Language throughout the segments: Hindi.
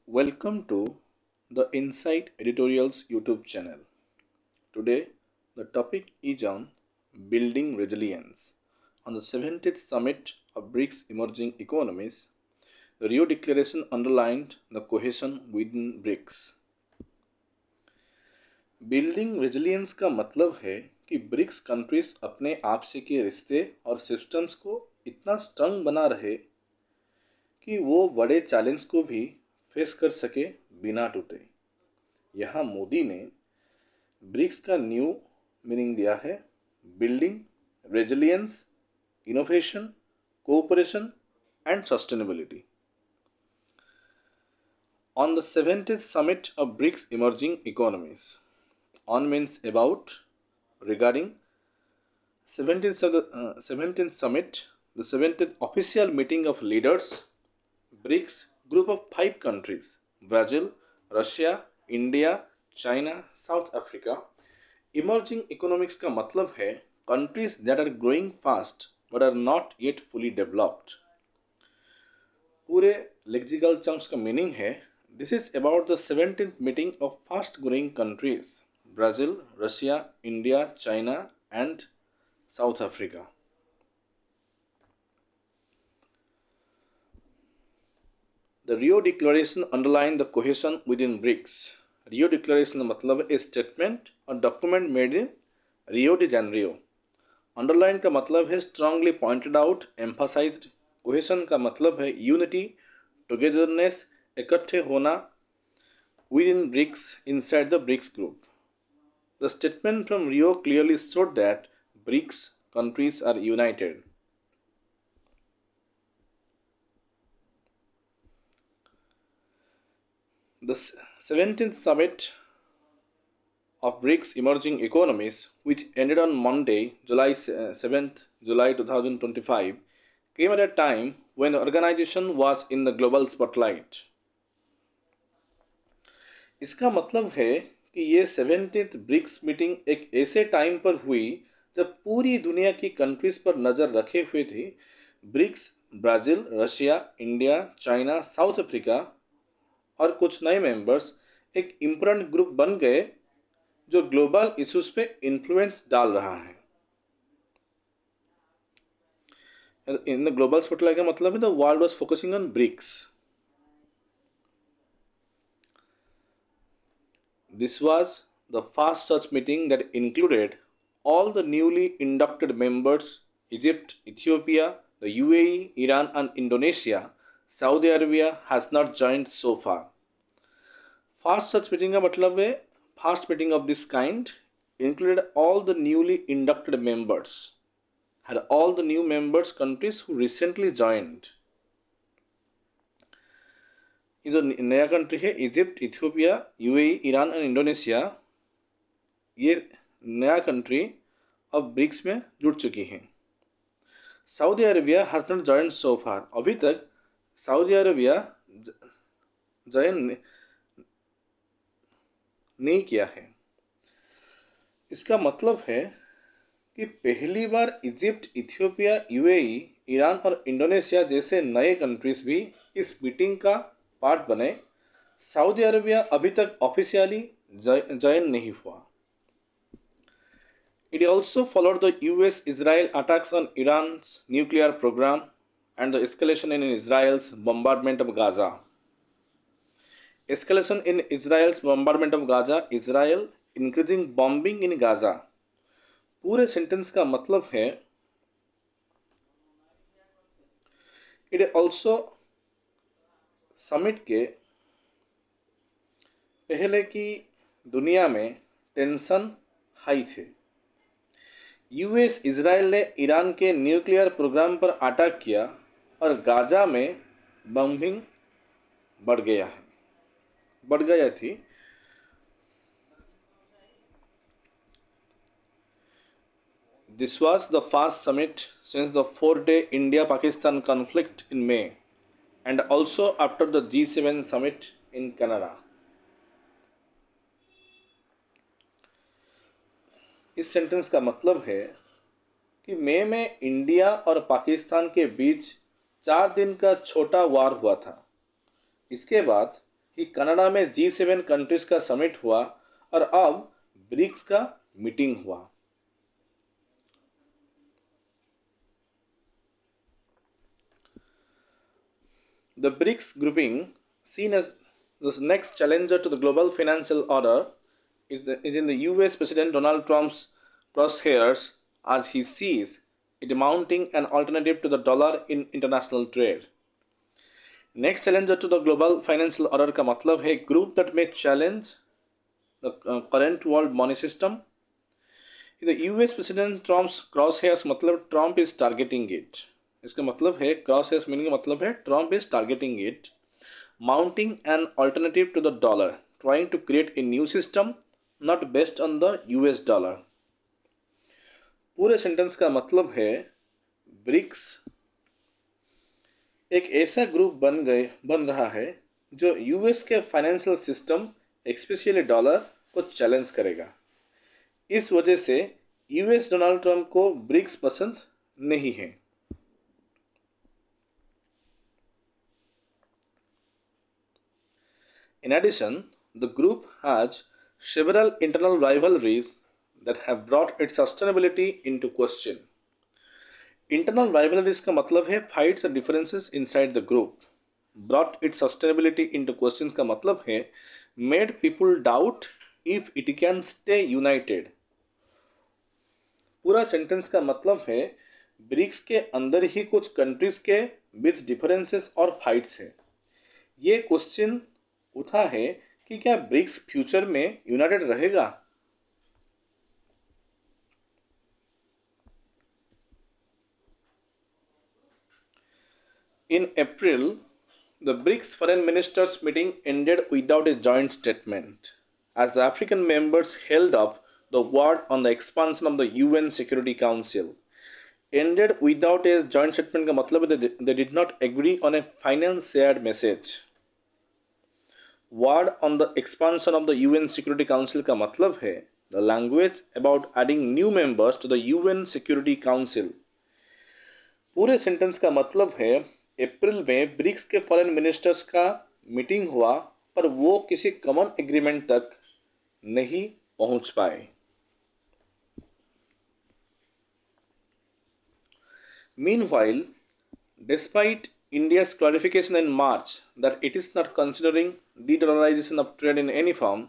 Welcome to the Insight Editorials YouTube channel. Today, the topic is on building resilience. On the 70th summit of BRICS emerging economies, the Rio Declaration underlined the cohesion within BRICS. Building resilience का मतलब है कि ब्रिक्स कंट्रीज अपने आपसे के रिश्ते और सिस्टम्स को इतना स्ट्रॉन्ग बना रहे कि वो बड़े चैलेंज को भी फेस कर सके बिना टूटे। यहाँ मोदी ने ब्रिक्स का न्यू मीनिंग दिया है, building resilience, innovation, cooperation and sustainability. On the 70th Summit of BRICS Emerging Economies, on means about regarding 17th Summit, the 70th official meeting of leaders, BRICS group of 5 countries, Brazil, Russia, India, China, South Africa. Emerging economics का मतलब है countries that are growing fast but are not yet fully developed. पूरे लेक्सिकल चंक्स का मीनिंग है, this is about the 17th meeting of fast growing countries, Brazil, Russia, India, China and South Africa. The Rio declaration underline the cohesion within BRICS. Rio declaration का मतलब है स्टेटमेंट और document made in Rio de Janeiro. Underline का मतलब है strongly pointed out, emphasized. Cohesion का मतलब है यूनिटी, टुगेदरनेस, इकट्ठे होना within BRICS, inside the BRICS group. The statement from Rio clearly showed that BRICS countries are united. The 17th summit of BRICS emerging economies, which ended on Monday, July 7th, July 2025, came at a time when the organization was in the global spotlight. इसका मतलब है कि ये 70th ब्रिक्स मीटिंग एक ऐसे टाइम पर हुई जब पूरी दुनिया की कंट्रीज पर नज़र रखे हुए थी। BRICS Brazil, Russia, India, China, South Africa और कुछ नए मेंबर्स एक इम्पोर्टेंट ग्रुप बन गए जो ग्लोबल इश्यूज पे इन्फ्लुएंस डाल रहा है। इन द ग्लोबल स्पॉटलाइट का मतलब है the world was focusing on BRICS. This was the first such meeting that included all the newly inducted members, Egypt, Ethiopia, the UAE, Iran and Indonesia. Saudi Arabia has not joined so far. First such meeting का मतलब है first meeting of this kind included all the newly inducted members, had all the new members countries who recently joined. ये जो नया कंट्री है Egypt, Ethiopia, UAE, Iran and Indonesia, ये नया कंट्री अब ब्रिक्स में जुड़ चुकी हैं। Saudi Arabia has not join so far. अभी तक सऊदी अरेबिया ज्वाइन नहीं किया है। इसका मतलब है कि पहली बार इजिप्ट, इथियोपिया, यूएई, ईरान और इंडोनेशिया जैसे नए कंट्रीज भी इस मीटिंग का पार्ट बने। सऊदी अरेबिया अभी तक ऑफिशियली ज्वाइन नहीं हुआ। It also followed the US-Israel attacks on Iran's nuclear program and the escalation in Israel's bombardment of Gaza. Escalation in Israel's bombardment of Gaza, Israel increasing bombing in Gaza. पूरे सेंटेंस का मतलब है It also समिट के पहले की दुनिया में टेंशन हाई थे। यूएस इजराइल ने ईरान के न्यूक्लियर प्रोग्राम पर अटैक किया और गाजा में बम्बिंग बढ़ गया थी। This was the first summit since the 4-day India-Pakistan conflict in May and also after the G7 summit in Canada. इस सेंटेंस का मतलब है कि मई में इंडिया और पाकिस्तान के बीच 4 दिन का छोटा वार हुआ था। इसके बाद कि कनाडा में G7 कंट्रीज का समिट हुआ और अब ब्रिक्स का मीटिंग हुआ। The BRICS grouping, seen as the next challenger to the global financial order, is in the US President Donald Trump's crosshairs as he sees it mounting an alternative to the dollar in international trade. Next challenger to the global financial order का मतलब है group that may challenge the current world money system. In the US President Trump's crosshairs मतलब Trump is targeting it. इसका मतलब है crosshairs meaning का मतलब है Trump is targeting it, mounting an alternative to the dollar, trying to create a new system not based on the US dollar. पूरे सेंटेंस का मतलब है ब्रिक्स एक ऐसा ग्रुप बन रहा है जो यूएस के फाइनेंशियल सिस्टम स्पेशली डॉलर को चैलेंज करेगा। इस वजह से यूएस डोनाल्ड ट्रंप को ब्रिक्स पसंद नहीं है। In addition, the group has several internal rivalries that have brought its sustainability into question. Internal rivalries का मतलब है fights and differences inside the group. Brought its sustainability into questions का मतलब है made people doubt if it can stay united. पूरा सेंटेंस का मतलब है ब्रिक्स के अंदर ही कुछ कंट्रीज के बीच डिफरेंसेस और फाइट्स है। ये क्वेश्चन उठा है कि क्या ब्रिक्स फ्यूचर में यूनाइटेड रहेगा। In April, the BRICS foreign ministers meeting ended without a joint statement, as the African members held up the word on the expansion of the UN Security Council. Ended without a joint statement का मतलब है they did not agree on a final shared message. Word on the expansion of the UN Security Council का मतलब है the language about adding new members to the UN Security Council. पूरे सेंटेंस का मतलब है अप्रैल में ब्रिक्स के फॉरेन मिनिस्टर्स का मीटिंग हुआ पर वो किसी कॉमन एग्रीमेंट तक नहीं पहुंच पाए। Meanwhile, despite India's clarification in March that it is not considering de-dollarization of trade in any form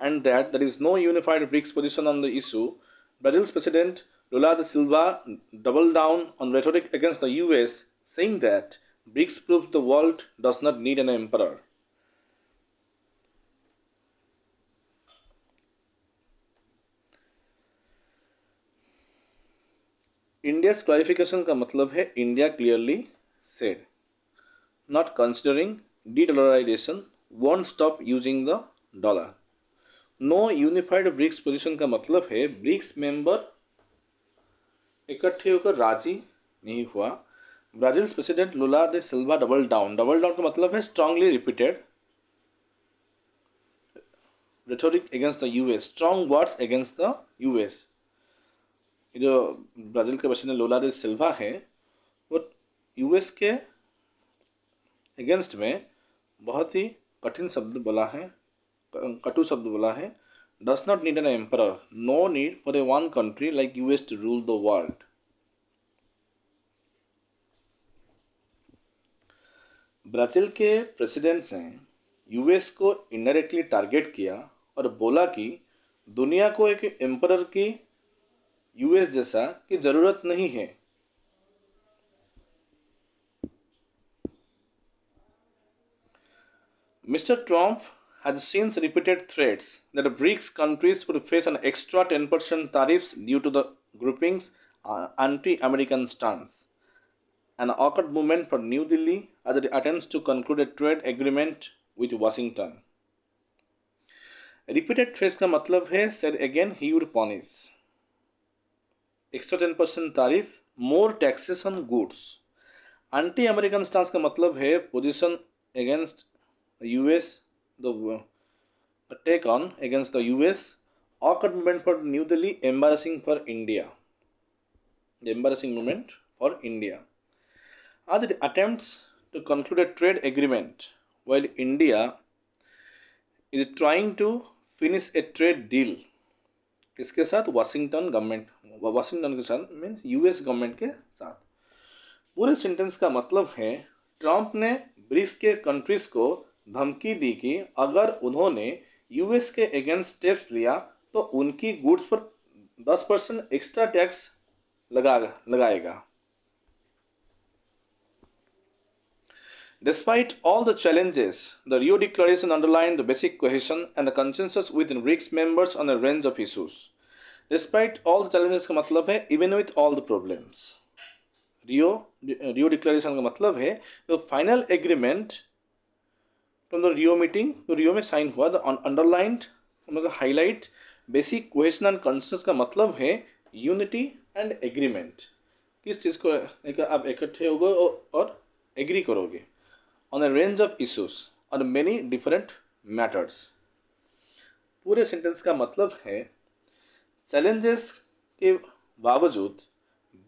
and that there is no unified BRICS position on the issue, Brazil's President Lula da Silva doubled down on rhetoric against the US, saying that BRICS proves the world does not need an emperor. India's clarification का मतलब है India clearly said, not considering de-dollarization won't stop using the dollar. No unified BRICS position का मतलब है BRICS मेंबर इकट्ठे होकर राजी नहीं हुआ। ब्राजील्स प्रेसिडेंट लुला दे सिल्वा डबल डाउन का मतलब है strongly repeated rhetoric against the US, strong words against the US. जो ब्राज़ील के प्रेसिडेंट लुला दे सिल्वा है वो यूएस के अगेंस्ट में बहुत ही कठिन शब्द बोला है, कटु शब्द बोला है। Does not need an emperor, no need for a one country like US to rule the world. Brazil के प्रेसिडेंट ने यूएस को इनडायरेक्टली टारगेट किया और बोला कि दुनिया को एक एम्परर की यूएस जैसा की ज़रूरत नहीं है। Mr. Trump has since repeated threats that BRICS countries would face an extra 10% tariffs due to the grouping's anti-American stance. An awkward moment for New Delhi as it attempts to conclude a trade agreement with Washington. Repeated threats का मतलब है said again he would punish. Extra 10% tariff, more taxes on goods. Anti-American stance का मतलब है position against the US, the take on against the US. Awkward moment for New Delhi, embarrassing for India. The embarrassing moment for India. As it attempts to conclude a trade agreement, while India is trying to finish a trade deal, किसके साथ? वाशिंगटन के साथ, मीन्स यूएस गवर्नमेंट के साथ। पूरे सेंटेंस का मतलब है ट्रंप ने ब्रिक्स के कंट्रीज को धमकी दी कि अगर उन्होंने यूएस के अगेंस्ट स्टेप्स लिया तो उनकी गुड्स पर 10% एक्स्ट्रा टैक्स लगाएगा। Despite all the challenges, the Rio Declaration underlined the basic cohesion and the consensus within BRICS members on a range of issues. Despite all the challenges का मतलब है even with all the problems. Rio declaration का मतलब है जो final agreement from the Rio meeting जो रियो में साइन हुआ, द अंडरलाइंड मतलब highlight basic cohesion and consensus का मतलब है यूनिटी एंड एग्रीमेंट। किस चीज़ को लेकर आप इकट्ठे होगे और एग्री करोगे on a range of issues और मेनी डिफरेंट मैटर्स। पूरे सेंटेंस का मतलब है चैलेंजेस के बावजूद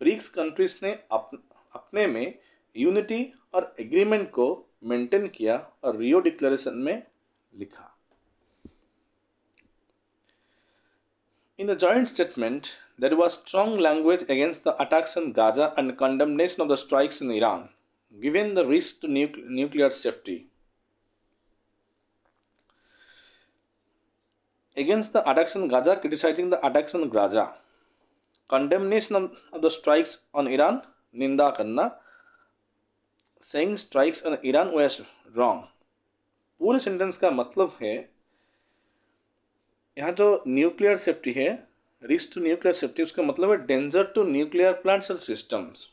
ब्रिक्स कंट्रीज ने अपने में यूनिटी और एग्रीमेंट को मेंटेन किया और रियो डिक्लेरेशन में लिखा। In the joint statement, there was strong language against the attacks on Gaza and condemnation of the strikes in Iran, given the risk to nuclear safety. Against the attacks on Gaza, criticizing the attacks on Gaza, condemnation of the strikes on Iran, निंदा करना, saying strikes on Iran was wrong. पूरे सेंटेंस का मतलब है यहाँ जो न्यूक्लियर सेफ्टी है, रिस्क टू न्यूक्लियर सेफ्टी, उसका मतलब है danger to nuclear plants and systems.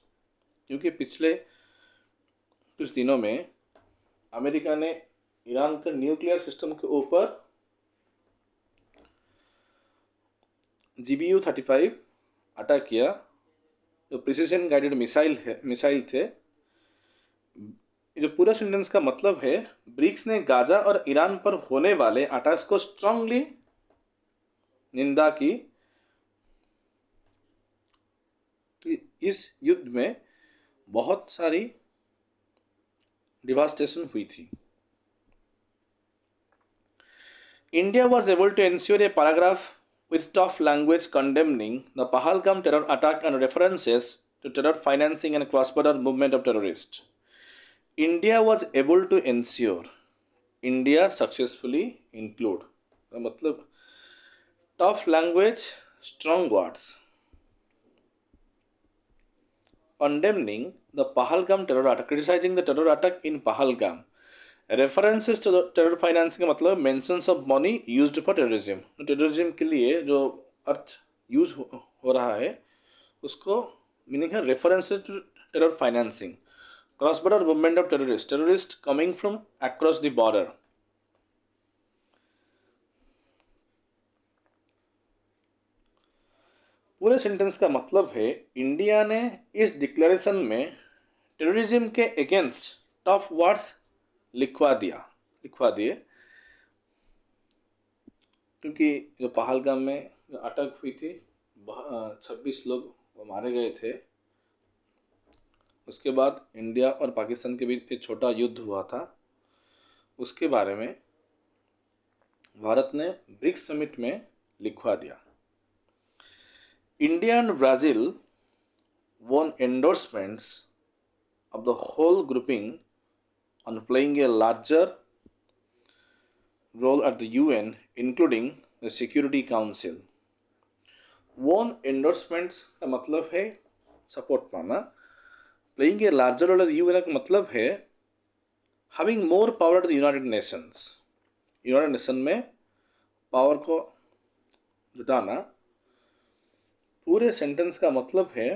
क्योंकि पिछले कुछ दिनों में अमेरिका ने ईरान के न्यूक्लियर सिस्टम के ऊपर GBU-35 अटैक किया, जो प्रिसिजन गाइडेड मिसाइल थे। जो पूरा सेंटेंस का मतलब है ब्रिक्स ने गाजा और ईरान पर होने वाले अटैक्स को स्ट्रांगली निंदा की कि इस युद्ध में बहुत सारी डिवास्टेशन हुई थी। India was able to ensure a paragraph with tough language condemning the Pahalgam terror attack and references to terror financing and cross-border movement of terrorists. India was able to ensure, India successfully include, मतलब tough language, strong words, condemning the Pahalgam terror attack, criticizing the terror attack in Pahalgam. References to the terror finance का मतलब mentions of money used for terrorism. Terrorism के लिए जो अर्थ यूज हो रहा है उसको मीनिंग है references to terror financing. Cross border movement of terrorists coming from across the border. पूरे सेंटेंस का मतलब है इंडिया ने इस डिक्लेरेशन में टेररिज्म के अगेंस्ट टफ वर्ड्स लिखवा दिए, क्योंकि जो पहलगाम में जो अटैक हुई थी 26 लोग मारे गए थे। उसके बाद इंडिया और पाकिस्तान के बीच एक छोटा युद्ध हुआ था, उसके बारे में भारत ने ब्रिक्स समिट में लिखवा दिया। India and Brazil won endorsements of the whole grouping on playing a larger role at the UN, including the Security Council. Won endorsements का मतलब है सपोर्ट पाना। Playing a larger role at the UN का मतलब है having more power at the United Nations. United Nations में पावर को जुटाना। पूरे सेंटेंस का मतलब है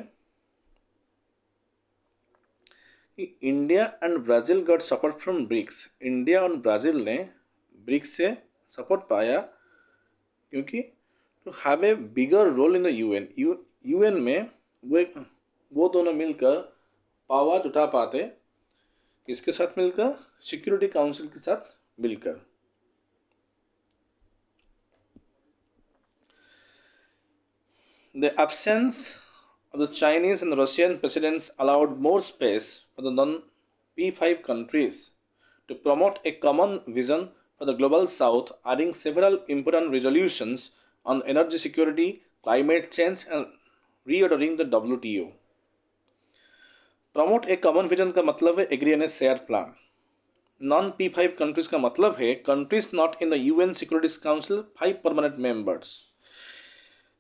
कि India and Brazil got support from BRICS. India और ब्राज़ील ने ब्रिक्स से सपोर्ट पाया क्योंकि to have a bigger role in the UN, UN में वो दोनों मिलकर पावर जुटा पाते। किसके साथ मिलकर? सिक्योरिटी काउंसिल के साथ मिलकर। The absence of the Chinese and Russian presidents allowed more space for the non-P5 countries to promote a common vision for the global south, adding several important resolutions on energy security, climate change, and reordering the WTO. Promote a common vision का मतलब है agree on a share plan. Non P5 countries का मतलब है countries not in the UN securities council 5 permanent members.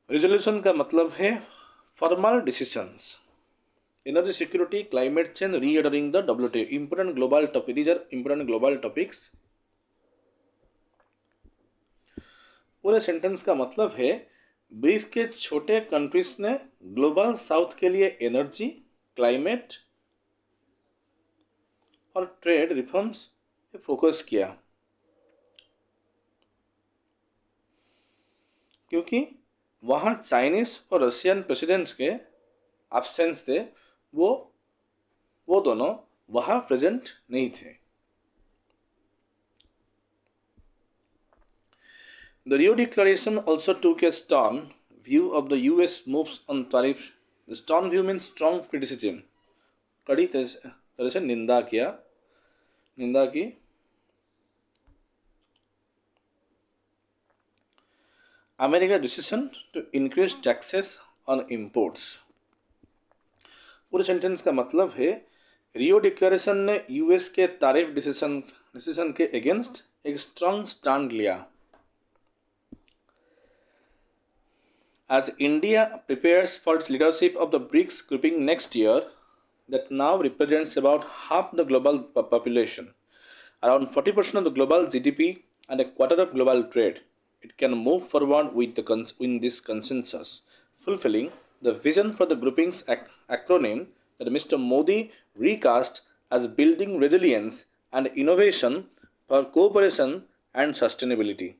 Resolution का मतलब है formal decisions. Energy security, climate change, reordering the WTO. Important global topic, these are important global topics. पूरे सेंटेंस का मतलब है ब्रीफ के छोटे कंट्रीज ने ग्लोबल साउथ के लिए एनर्जी, क्लाइमेट और ट्रेड रिफॉर्म्स पे फोकस किया, क्योंकि वहाँ चाइनीज और रशियन प्रेसिडेंट्स के एब्सेंस थे. वो दोनों वहाँ प्रेजेंट नहीं थे. The Rio Declaration also took a stern view of the US moves on tariff. The stern view means strong criticism. कड़ी तरह से निंदा की. America decision to increase taxes on imports. पूरे सेंटेंस का मतलब है रियो डिक्लेरेशन ने यूएस के तारीफ डिसीजन के अगेंस्ट एक स्ट्रांग स्टैंड लिया. As India prepares for its leadership of the BRICS grouping next year, that now represents about half the global population, around 40% of the global GDP, and a quarter of global trade, it can move forward with this consensus, fulfilling the vision for the grouping's acronym that Mr. Modi recast as building resilience and innovation for cooperation and sustainability.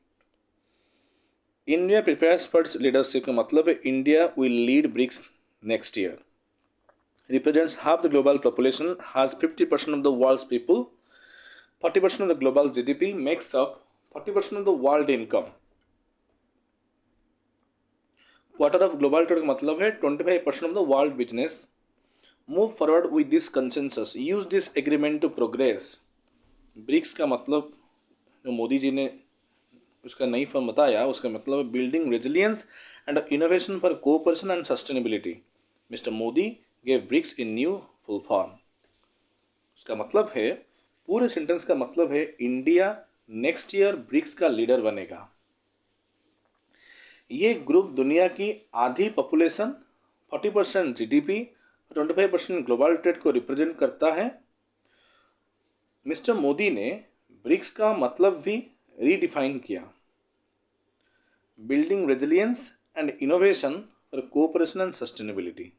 India prepares for its leadership का मतलब है India will lead BRICS next year. Represents half the global population, has 50% of the world's people, 40% of the global GDP, makes up 40% of the world income. Quarter of global trade का मतलब है 25% of the world business. Move forward with this consensus, use this agreement to progress. BRICS का मतलब जो मोदी जी ने उसका नई फॉर्म बताया, उसका मतलब है building resilience and innovation for cooperation and sustainability. Mister Modi gave BRICS in new full form. उसका मतलब है, पूरे सेंटेंस का मतलब है इंडिया नेक्स्ट ईयर ब्रिक्स का लीडर बनेगा. ये ग्रुप दुनिया की आधी पॉपुलेशन, 40% GDP और 25% ग्लोबल ट्रेड को रिप्रेजेंट करता है. मिस्टर मोदी ने ब्रिक्स का मतलब भी रीडिफाइन किया. Building resilience and innovation for cooperation and sustainability.